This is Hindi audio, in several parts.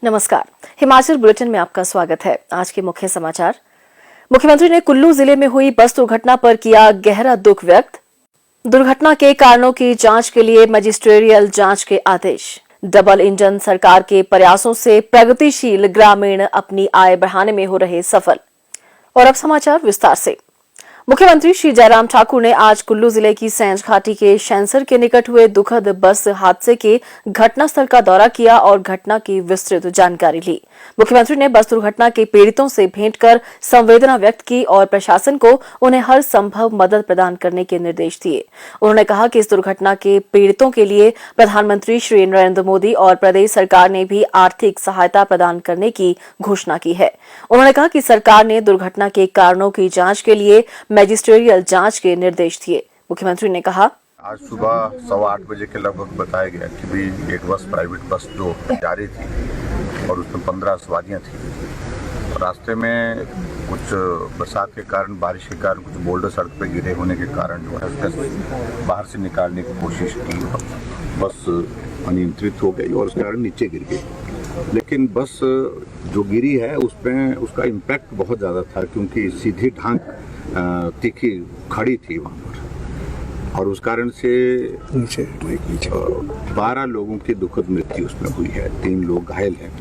नमस्कार, हिमाचल बुलेटिन में आपका स्वागत है। आज के मुख्य समाचार। मुख्यमंत्री ने कुल्लू जिले में हुई बस दुर्घटना पर किया गहरा दुख व्यक्त। दुर्घटना के कारणों की जांच के लिए मजिस्ट्रियल जांच के आदेश। डबल इंजन सरकार के प्रयासों से प्रगतिशील ग्रामीण अपनी आय बढ़ाने में हो रहे सफल। और अब समाचार विस्तार से। मुख्यमंत्री श्री जयराम ठाकुर ने आज कुल्लू जिले की सैंज घाटी के शैंसर के निकट हुए दुखद बस हादसे के घटनास्थल का दौरा किया और घटना की विस्तृत जानकारी ली। मुख्यमंत्री ने बस दुर्घटना के पीड़ितों से भेंट कर संवेदना व्यक्त की और प्रशासन को उन्हें हर संभव मदद प्रदान करने के निर्देश दिए। उन्होंने कहा कि इस दुर्घटना के पीड़ितों के लिए प्रधानमंत्री श्री नरेंद्र मोदी और प्रदेश सरकार ने भी आर्थिक सहायता प्रदान करने की घोषणा की है। उन्होंने कहा कि सरकार ने दुर्घटना के कारणों की जांच के लिए मैजिस्ट्रियल जांच के निर्देश दिए। मुख्यमंत्री ने कहा, आज सुबह 8:15 बजे के लगभग बताया गया कि भी एक बस, प्राइवेट बस जो जा रही थी और उसमें 15 सवारियां थी। रास्ते में कुछ बरसात के कारण, बारिश के कारण कुछ बोल्डर सड़क पर गिरे होने के कारण जो है उसका बाहर से निकालने की कोशिश की। बस अनियंत्रित हो गई और उसके कारण नीचे गिर गई। लेकिन बस जो गिरी है उसमें उसका इम्पैक्ट बहुत ज़्यादा था, क्योंकि सीधी ढांक तीखी खड़ी थी वहाँ पर और उस कारण से 12 लोगों की दुखद मृत्यु उसमें हुई है। 3 लोग घायल हैं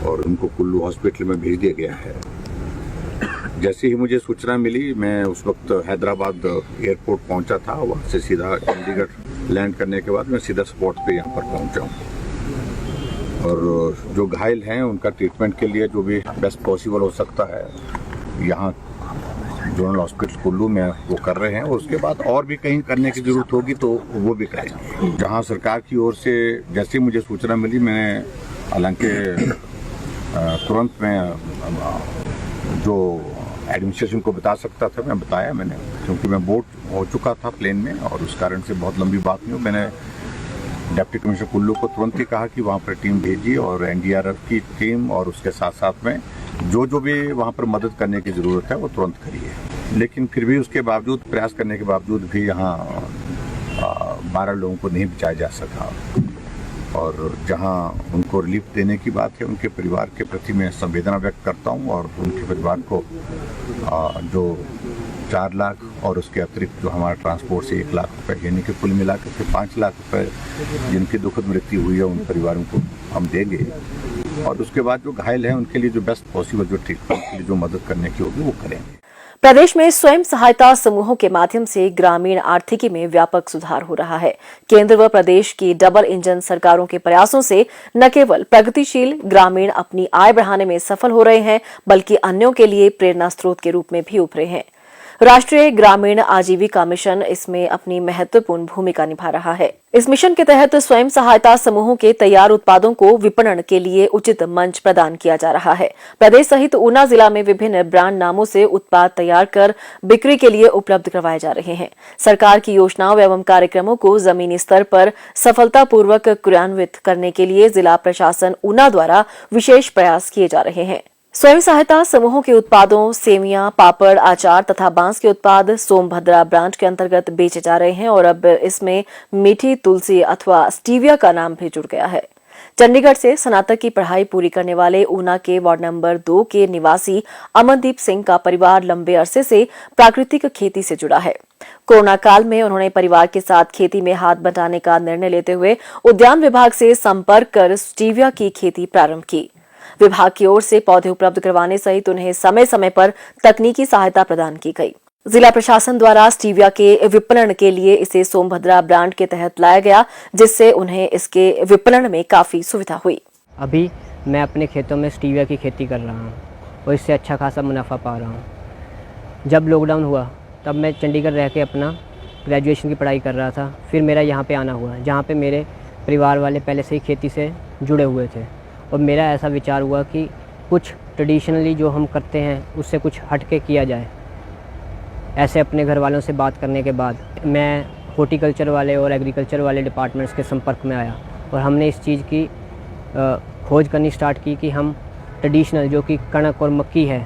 और उनको कुल्लू हॉस्पिटल में भेज दिया गया है। जैसे ही मुझे सूचना मिली, मैं उस वक्त हैदराबाद एयरपोर्ट पहुंचा था। वहाँ से सीधा चंडीगढ़ लैंड करने के बाद मैं सीधा स्पॉट पे यहाँ पर पहुंचा हूँ और जो घायल हैं उनका ट्रीटमेंट के लिए जो भी बेस्ट पॉसिबल हो सकता है यहाँ जोनल हॉस्पिटल कुल्लू में वो कर रहे हैं। और उसके बाद और भी कहीं करने की जरूरत होगी तो वो भी करेंगे। जहाँ सरकार की ओर से जैसे मुझे सूचना मिली, मैंने हालांकि तुरंत में जो एडमिनिस्ट्रेशन को बता सकता था मैं बताया मैंने, क्योंकि मैं बोर्ड हो चुका था प्लेन में और उस कारण से बहुत लंबी बात नहीं हो। मैंने डिप्टी कमिश्नर कुल्लू को तुरंत ही कहा कि वहाँ पर टीम भेजिए और एनडीआरएफ की टीम और उसके साथ साथ में जो भी वहाँ पर मदद करने की ज़रूरत है वो तुरंत करिए। लेकिन फिर भी उसके बावजूद, प्रयास करने के बावजूद भी यहाँ 12 लोगों को नहीं बचाया जा सका। और जहाँ उनको रिलीफ देने की बात है, उनके परिवार के प्रति मैं संवेदना व्यक्त करता हूँ और उनके परिवार को जो 4 लाख और उसके अतिरिक्त जो हमारा ट्रांसपोर्ट से 1 लाख रुपए, यानी कि कुल मिलाकर के 5 लाख रुपए जिनकी दुखद मृत्यु हुई है उन परिवारों को हम देंगे। और उसके बाद जो घायल हैं उनके लिए जो बेस्ट पॉसिबल जो ट्रीटमेंट के लिए जो मदद करने की होगी वो करेंगे। प्रदेश में स्वयं सहायता समूहों के माध्यम से ग्रामीण आर्थिकी में व्यापक सुधार हो रहा है। केंद्र व प्रदेश की डबल इंजन सरकारों के प्रयासों से न केवल प्रगतिशील ग्रामीण अपनी आय बढ़ाने में सफल हो रहे हैं, बल्कि अन्यों के लिए प्रेरणा स्रोत के रूप में भी उभरे हैं। राष्ट्रीय ग्रामीण आजीविका मिशन इसमें अपनी महत्वपूर्ण भूमिका निभा रहा है। इस मिशन के तहत स्वयं सहायता समूहों के तैयार उत्पादों को विपणन के लिए उचित मंच प्रदान किया जा रहा है। प्रदेश सहित ऊना जिला में विभिन्न ब्रांड नामों से उत्पाद तैयार कर बिक्री के लिए उपलब्ध करवाए जा रहे हैं। सरकार की योजनाओं एवं कार्यक्रमों को जमीनी स्तर पर सफलतापूर्वक क्रियान्वित करने के लिए जिला प्रशासन ऊना द्वारा विशेष प्रयास किए जा रहे हैं। स्वयं सहायता समूहों के उत्पादों सेवियां, पापड़, अचार तथा बांस के उत्पाद सोमभद्रा ब्रांड के अंतर्गत बेचे जा रहे हैं और अब इसमें मीठी तुलसी अथवा स्टीविया का नाम भी जुड़ गया है। चंडीगढ़ से स्नातक की पढ़ाई पूरी करने वाले ऊना के वार्ड नंबर 2 के निवासी अमनदीप सिंह का परिवार लंबे अरसे से प्राकृतिक खेती से जुड़ा है। कोरोना काल में उन्होंने परिवार के साथ खेती में हाथ बंटाने का निर्णय लेते हुए उद्यान विभाग से संपर्क कर स्टीविया की खेती प्रारंभ की। विभाग की ओर से पौधे उपलब्ध करवाने सहित उन्हें समय समय पर तकनीकी सहायता प्रदान की गई। जिला प्रशासन द्वारा स्टीविया के विपणन के लिए इसे सोमभद्रा ब्रांड के तहत लाया गया, जिससे उन्हें इसके विपणन में काफी सुविधा हुई। अभी मैं अपने खेतों में स्टीविया की खेती कर रहा हूँ और इससे अच्छा खासा मुनाफा पा रहा हूँ। जब लॉकडाउन हुआ तब मैं चंडीगढ़ रह के अपना ग्रेजुएशन की पढ़ाई कर रहा था। फिर मेरा यहाँ पे आना हुआ, जहाँ पे मेरे परिवार वाले पहले से ही खेती से जुड़े हुए थे और मेरा ऐसा विचार हुआ कि कुछ ट्रेडिशनली जो हम करते हैं उससे कुछ हट के किया जाए। ऐसे अपने घर वालों से बात करने के बाद मैं हॉर्टिकल्चर वाले और एग्रीकल्चर वाले डिपार्टमेंट्स के संपर्क में आया और हमने इस चीज़ की खोज करनी स्टार्ट की कि हम ट्रेडिशनल जो कि कणक और मक्की है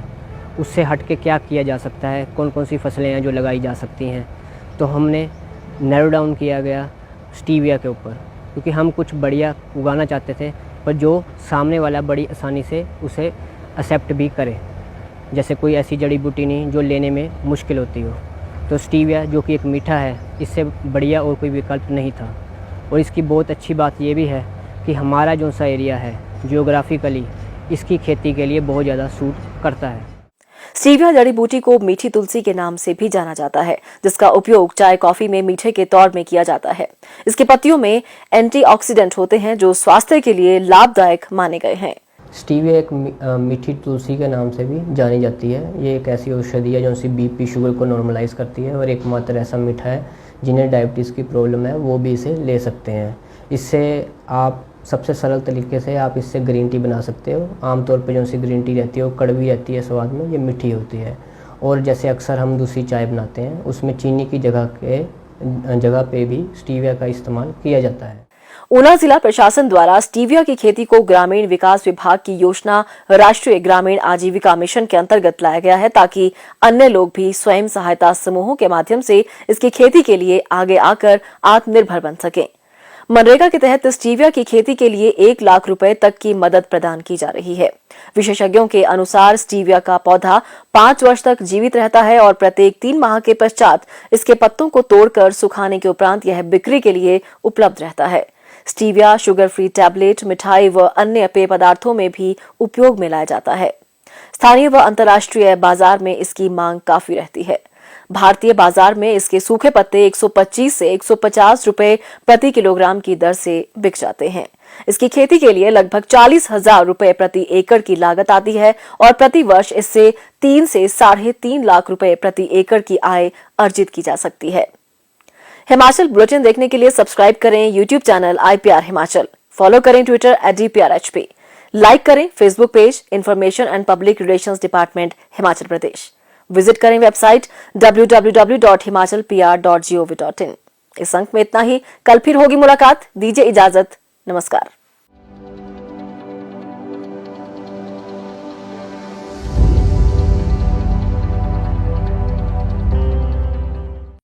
उससे हट के क्या किया जा सकता है, कौन कौन सी फसलें हैं जो लगाई जा सकती हैं। तो हमने नैरो डाउन किया गया स्टीविया के ऊपर, क्योंकि हम कुछ बढ़िया उगाना चाहते थे पर जो सामने वाला बड़ी आसानी से उसे एक्सेप्ट भी करे। जैसे कोई ऐसी जड़ी बूटी नहीं जो लेने में मुश्किल होती हो। तो स्टीविया जो कि एक मीठा है, इससे बढ़िया और कोई विकल्प नहीं था। और इसकी बहुत अच्छी बात ये भी है कि हमारा जो सा एरिया है जियोग्राफिकली इसकी खेती के लिए बहुत ज़्यादा सूट करता है। स्टीविया जड़ी बूटी को मीठी तुलसी के नाम से भी जाना जाता है, जिसका उपयोग चाय कॉफी में मीठे के तौर में किया जाता है। इसके पत्तियों में एंटीऑक्सीडेंट होते हैं जो स्वास्थ्य के लिए लाभदायक माने गए हैं। स्टीविया एक मीठी तुलसी के नाम से भी जानी जाती है। ये एक ऐसी औषधि है जो सी बीपी शुगर को नॉर्मलाइज करती है और एकमात्र ऐसा मीठा है जिन्हें डायबिटीज़ की प्रॉब्लम है वो भी इसे ले सकते हैं। इससे आप सबसे सरल तरीके से आप इससे ग्रीन टी बना सकते हो। आमतौर पे जो सी ग्रीन टी रहती है वो कड़वी रहती है स्वाद में, ये मीठी होती है। और जैसे अक्सर हम दूसरी चाय बनाते हैं उसमें चीनी की जगह पे भी स्टीविया का इस्तेमाल किया जाता है। ऊना जिला प्रशासन द्वारा स्टीविया की खेती को ग्रामीण विकास विभाग की योजना राष्ट्रीय ग्रामीण आजीविका मिशन के अंतर्गत लाया गया है, ताकि अन्य लोग भी स्वयं सहायता समूहों के माध्यम से इसकी खेती के लिए आगे आकर आत्मनिर्भर बन सकें। मनरेगा के तहत स्टीविया की खेती के लिए 1 लाख रुपए तक की मदद प्रदान की जा रही है। विशेषज्ञों के अनुसार स्टीविया का पौधा 5 वर्ष तक जीवित रहता है और प्रत्येक 3 माह के पश्चात इसके पत्तों को तोड़कर सुखाने के उपरांत यह बिक्री के लिए उपलब्ध रहता है। स्टीविया शुगर फ्री टैबलेट, मिठाई व अन्य पेय पदार्थों में भी उपयोग में लाया जाता है। स्थानीय व अंतर्राष्ट्रीय बाजार में इसकी मांग काफी रहती है। भारतीय बाजार में इसके सूखे पत्ते 125 से 150 रुपए प्रति किलोग्राम की दर से बिक जाते हैं। इसकी खेती के लिए लगभग 40,000 रुपए प्रति एकड़ की लागत आती है और प्रति वर्ष इससे 3 से 3.5 लाख रुपए प्रति एकड़ की आय अर्जित की जा सकती है। हिमाचल बुलेटिन देखने के लिए सब्सक्राइब करें YouTube channel IPR Himachal, follow करें ट्विटर @DPRHP, लाइक करें Facebook page information and public relations department Himachal Pradesh, visit करें वेबसाइट www.himachalpr.gov.in। इस अंक में इतना ही, कल फिर होगी मुलाकात। दीजिए इजाजत, नमस्कार।